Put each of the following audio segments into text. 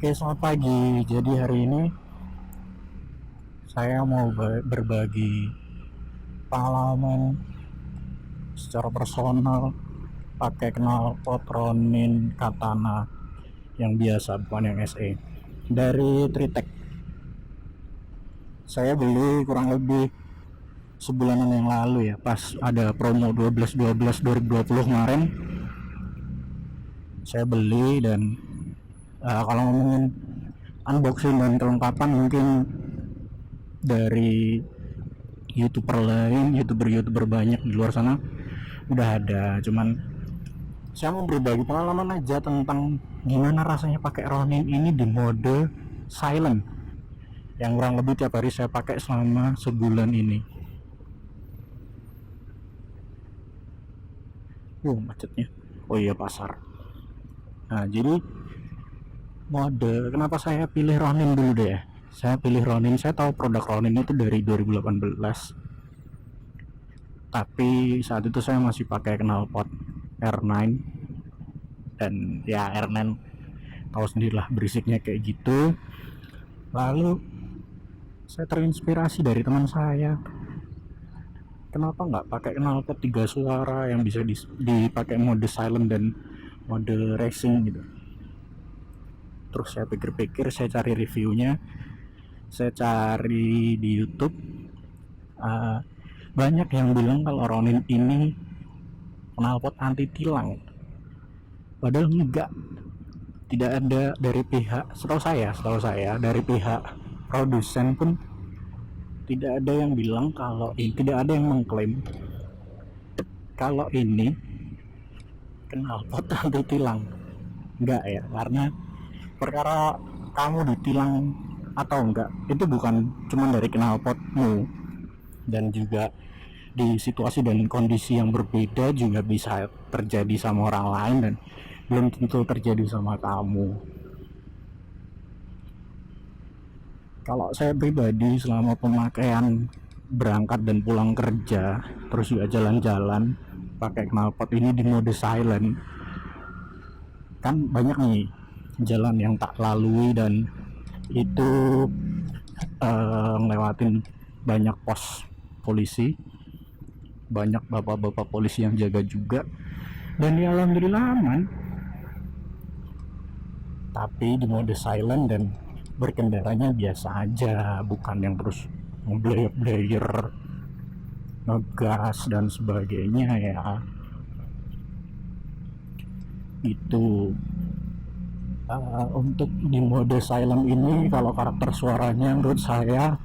Oke, selamat pagi. Jadi hari ini saya mau berbagi pengalaman secara personal pakai knalpot Ronin Katana yang biasa, bukan yang SE. Dari Tritek. Saya beli kurang lebih sebulanan yang lalu ya, pas ada promo 12/12 2020 kemarin. Saya beli dan kalau ngomongin unboxing dan kelengkapan mungkin dari youtuber lain, youtuber banyak di luar sana udah ada, cuman saya mau berbagi pengalaman aja tentang gimana rasanya pakai Ronin ini di mode silent yang kurang lebih tiap hari saya pakai selama sebulan ini. Macetnya. Oh iya, pasar. Nah, jadi mode kenapa saya pilih Ronin dulu deh. Saya pilih Ronin, saya tahu produk Ronin itu dari 2018. Tapi saat itu saya masih pakai knalpot R9, dan ya R9 tahu sendirilah berisiknya kayak gitu. Lalu saya terinspirasi dari teman saya, kenapa nggak pakai knalpot 3 suara yang bisa dipakai mode silent dan mode racing gitu. Terus saya pikir-pikir, saya cari reviewnya, saya cari di YouTube. Banyak yang bilang kalau Ronin ini knalpot anti tilang, padahal enggak. Tidak ada dari setahu saya dari pihak produsen pun tidak ada yang bilang kalau ini, tidak ada yang mengklaim kalau ini knalpot anti tilang. Enggak ya, karena perkara kamu ditilang atau enggak itu bukan cuma dari knalpotmu, dan juga di situasi dan kondisi yang berbeda juga bisa terjadi sama orang lain dan belum tentu terjadi sama kamu. Kalau saya pribadi selama pemakaian berangkat dan pulang kerja, terus juga jalan-jalan pakai knalpot ini di mode silent, kan banyak nih jalan yang tak lalui dan itu ngelewatin banyak pos polisi, banyak bapak-bapak polisi yang jaga juga, dan ya alhamdulillah aman. Tapi di mode silent dan berkendaranya biasa aja, bukan yang terus ngeblayer ngegas dan sebagainya ya. Itu untuk di mode silent ini, kalau karakter suaranya menurut saya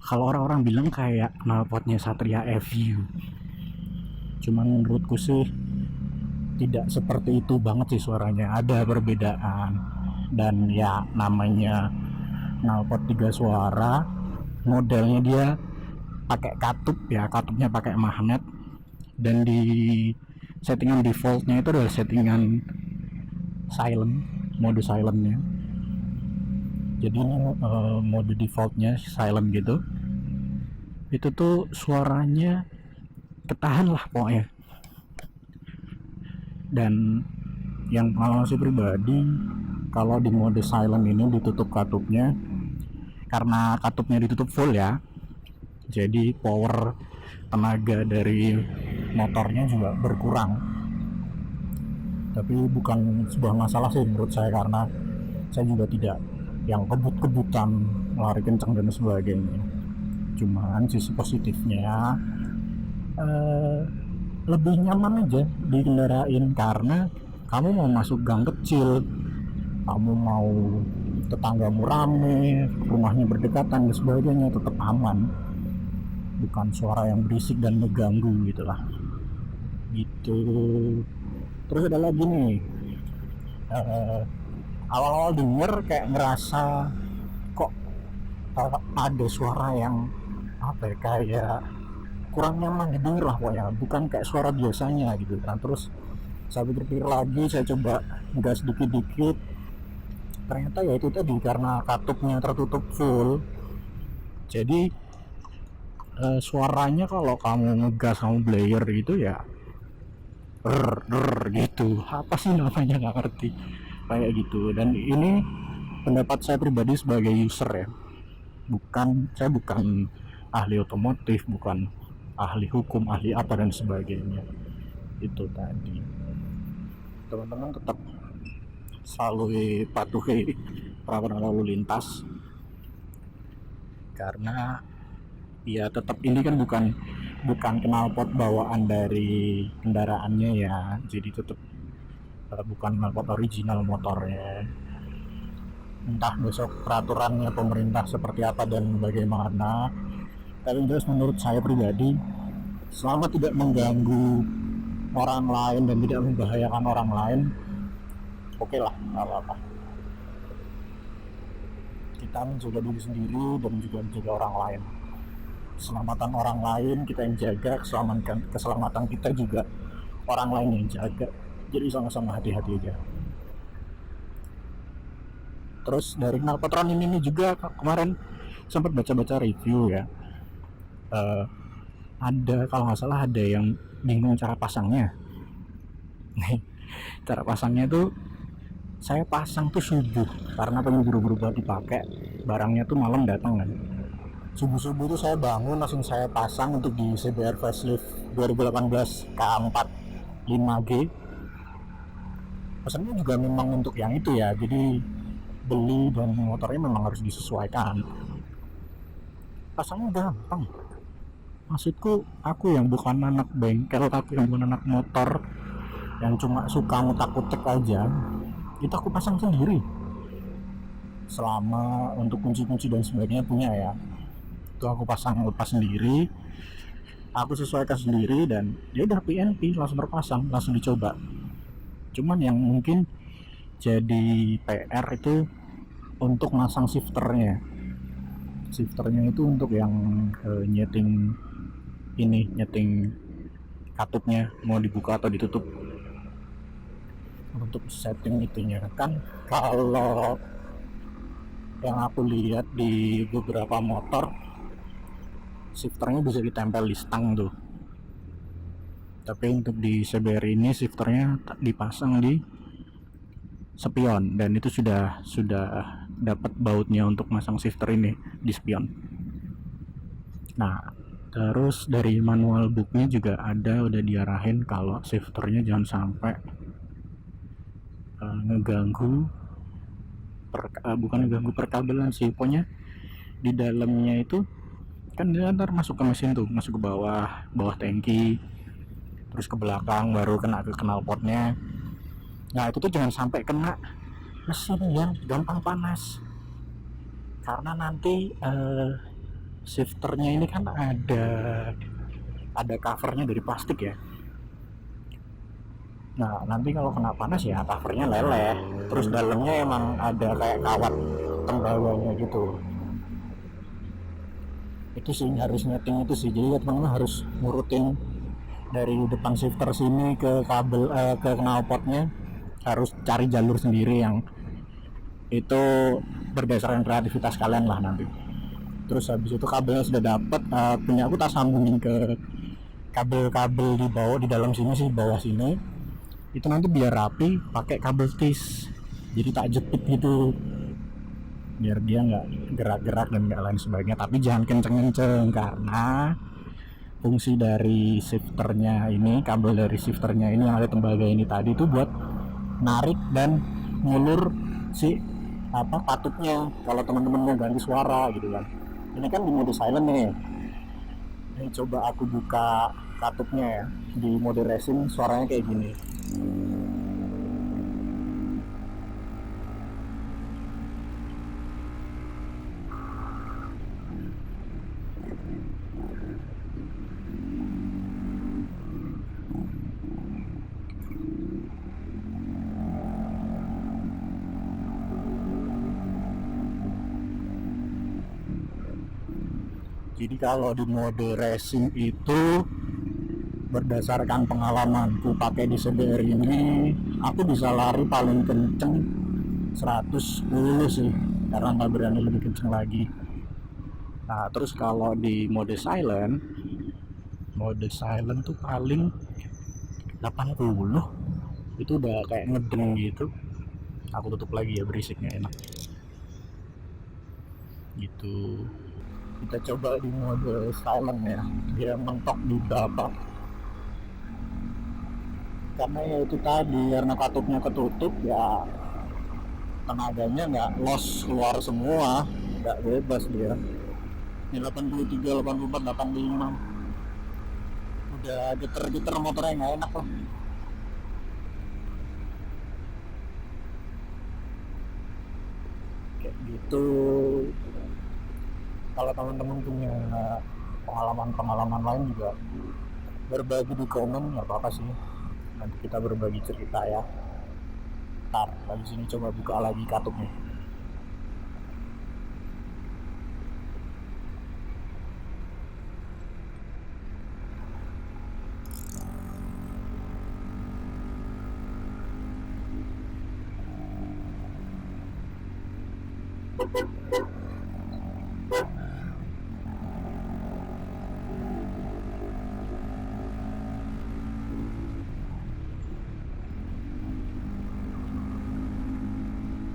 kalau orang-orang bilang kayak knalpotnya Satria FU, cuman menurutku sih tidak seperti itu banget sih suaranya, ada perbedaan. Dan ya namanya knalpot 3 suara, modelnya dia pakai katup ya, katupnya pakai magnet, dan di settingan defaultnya itu adalah settingan silent, mode silentnya. Jadi mode defaultnya silent gitu, itu tuh suaranya ketahan lah pokoknya. Dan yang pengalaman saya pribadi, kalau di mode silent ini ditutup katupnya, karena katupnya ditutup full ya, jadi power tenaga dari motornya juga berkurang. Tapi bukan sebuah masalah sih menurut saya, karena saya juga tidak yang kebut-kebutan lari kencang dan sebagainya. Cuman sisi positifnya lebih nyaman aja dikendarain, karena kamu mau masuk gang kecil, kamu mau tetanggamu rame, rumahnya berdekatan dan sebagainya, tetap aman, bukan suara yang berisik dan mengganggu gitulah. Gitu. Terus ada lagi nih, awal-awal denger kayak ngerasa kok ada suara yang apa ya, kayak kurang nyaman didengar lah pokoknya, bukan kayak suara biasanya gitu kan. Terus saya pikir lagi, saya coba gas dikit-dikit, ternyata ya itu tadi, karena katupnya tertutup full, jadi suaranya kalau kamu ngegas, kamu blayer itu ya gitu, apa sih namanya nggak ngerti kayak gitu. Dan ini pendapat saya pribadi sebagai user ya, saya bukan ahli otomotif, bukan ahli hukum, ahli apa dan sebagainya. Itu tadi, teman-teman tetap selalu patuhi peraturan lalu lintas, karena ya tetap ini kan bukan knalpot bawaan dari kendaraannya ya, jadi tetap bukan knalpot original motornya. Entah besok peraturannya pemerintah seperti apa dan bagaimana, tapi jelas menurut saya pribadi, selama tidak mengganggu orang lain dan tidak membahayakan orang lain, oke lah, nggak apa-apa. Kita menjaga diri sendiri dan juga menjaga orang lain. Keselamatan orang lain kita yang jaga, keselamatan kita juga orang lain yang jaga. Jadi sama-sama hati-hati aja. Terus dari knalpot Ronin ini juga kemarin sempat baca-baca review ya. Ada, kalau nggak salah ada yang bingung cara pasangnya. Cara pasangnya tuh saya pasang tuh subuh, karena pengen buru-buru buat dipakai, barangnya tuh malam datang kan. Subuh-subuh tuh saya bangun langsung saya pasang untuk di CBR Facelift 2018 K4 5G. Pesannya juga memang untuk yang itu ya, jadi beli dan motornya memang harus disesuaikan. Pasangnya gampang, maksudku aku yang bukan anak bengkel, aku yang bukan anak motor, yang cuma suka ngutak-ngutik aja, itu aku pasang sendiri. Selama untuk kunci-kunci dan sebagainya punya ya, itu aku pasang lepas sendiri, aku sesuaikan sendiri, dan ya udah PNP langsung terpasang, langsung dicoba. Cuman yang mungkin jadi PR itu untuk masang shifternya itu untuk yang nyeting katupnya mau dibuka atau ditutup, untuk setting itunya kan. Kalau yang aku lihat di beberapa motor, shifternya bisa ditempel di stang tuh, tapi untuk di CBR ini shifternya dipasang di spion, dan itu sudah dapat bautnya untuk masang shifter ini di spion. Nah, terus dari manual booknya juga ada, udah diarahin kalau shifternya jangan sampai bukan ngeganggu perkabelan sih, pokoknya di dalamnya itu kan dia ntar masuk ke mesin tuh, masuk ke bawah tangki, terus ke belakang baru kena ke knalpotnya. Nah itu tuh jangan sampai kena mesin yang gampang panas, karena nanti shifternya ini kan ada covernya dari plastik ya. Nah nanti kalau kena panas ya covernya leleh, terus dalamnya emang ada kayak kawat tembaganya gitu. Itu sih harus nyeting itu sih, jadi teman-teman harus ngurutin dari depan shifter sini ke kabel ke knalpotnya, harus cari jalur sendiri yang itu berdasarkan kreativitas kalian lah nanti. Terus habis itu kabelnya sudah dapat, punya aku tak sambungin ke kabel-kabel di bawah, di dalam sini sih, bawah sini itu nanti biar rapi pakai kabel tis, jadi tak jepit gitu biar dia nggak gerak-gerak dan nggak lain sebagainya. Tapi jangan kenceng-kenceng, karena fungsi dari shifternya ini, kabel dari shifternya ini yang ada tembaga ini tadi itu buat narik dan ngulur si katupnya kalau teman-teman mau ganti suara gitu kan. Ini kan di mode silent nih. Ini coba aku buka katupnya ya, di mode racing suaranya kayak gini. Jadi kalau di mode racing itu, berdasarkan pengalamanku pakai di CBR ini, aku bisa lari paling kenceng 110 sih, karena nggak berani lebih kenceng lagi. Nah terus kalau di mode silent tuh paling 80 itu udah kayak ngedeng gitu. Aku tutup lagi ya, berisiknya enak gitu. Kita coba di mode silent ya, dia mentok di berapa, karena ya itu tadi, karena katupnya ketutup ya tenaganya nggak loss keluar semua, nggak bebas dia. Ini 83, 84, 85 udah geter-geter motornya, nggak enak lah. Kayak gitu. Kalau teman-teman punya pengalaman-pengalaman lain juga berbagi di komen, nggak apa-apa sih, nanti kita berbagi cerita ya. Ntar lagi sini coba buka lagi katupnya.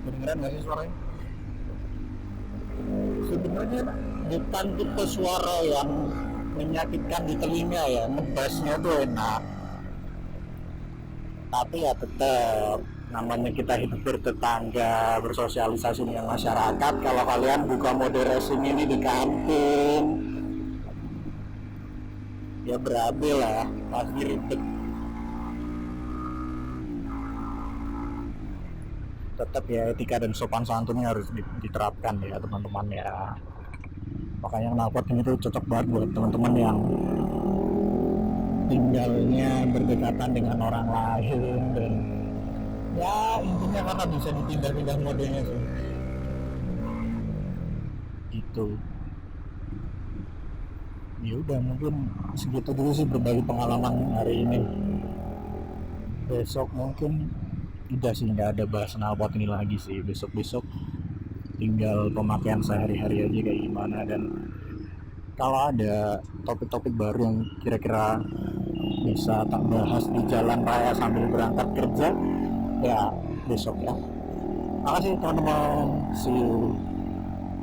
Kedengeran nggak sih suaranya? Sebenarnya bukan tipe suara yang menyakitkan di telinga ya, ngebasnya tuh enak, tapi ya tetap namanya kita hidup bertetangga, bersosialisasi dengan masyarakat. Kalau kalian buka mode racing ini di kampung ya berabe lah, pasti ribet. Tetap ya etika dan sopan santunnya harus diterapkan ya teman-teman ya. Makanya knalpot ini tuh cocok banget buat teman-teman yang tinggalnya berdekatan dengan orang lain, dan ya intinya karena bisa dipindah-pindah modenya sih gitu. Ya udah, mungkin segitu dulu sih berbagi pengalaman hari ini. Besok mungkin udah sih nggak ada bahas knalpot ini lagi sih. Besok tinggal pemakaian sehari-hari aja kayak gimana, dan kalau ada topik-topik baru yang kira-kira bisa tak bahas di jalan raya sambil berangkat kerja ya besok ya. Makasih teman-teman, see you.